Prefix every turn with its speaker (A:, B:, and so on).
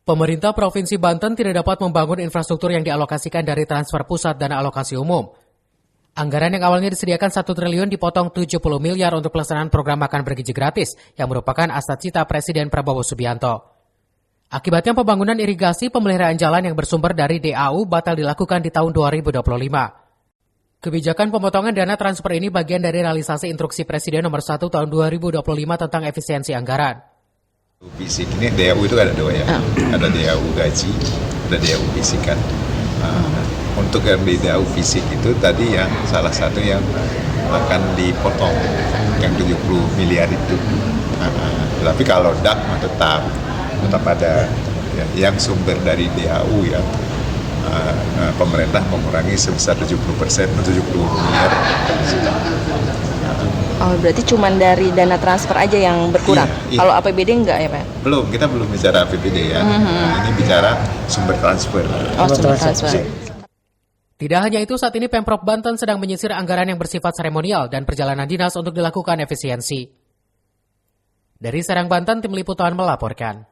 A: Pemerintah Provinsi Banten tidak dapat membangun infrastruktur yang dialokasikan dari transfer pusat dan alokasi umum. Anggaran yang awalnya disediakan 1 triliun dipotong 70 miliar untuk pelaksanaan program makan bergizi gratis yang merupakan asa cita Presiden Prabowo Subianto. Akibatnya pembangunan irigasi pemeliharaan jalan yang bersumber dari DAU batal dilakukan di tahun 2025. Kebijakan pemotongan dana transfer ini bagian dari realisasi instruksi Presiden nomor 1 tahun 2025 tentang efisiensi anggaran.
B: Fisik ini DAU itu ada dua ya, ada DAU gaji, ada DAU fisik kan. Untuk yang di DAU fisik itu tadi yang salah satu yang akan dipotong, yang 70 miliar itu. Tapi kalau DAK tetap ada ya, yang sumber dari DAU ya. Pemerintah mengurangi sebesar 70%, 70 miliar.
C: Oh, berarti cuma dari dana transfer aja yang berkurang? Iya. Kalau APBD enggak ya Pak?
B: Kita belum bicara APBD ya. Ini bicara sumber transfer.
C: Oh, sumber transfer.
A: Tidak hanya itu, saat ini Pemprov Banten sedang menyisir anggaran yang bersifat seremonial dan perjalanan dinas untuk dilakukan efisiensi. Dari Serang, Banten, Tim Liputan melaporkan.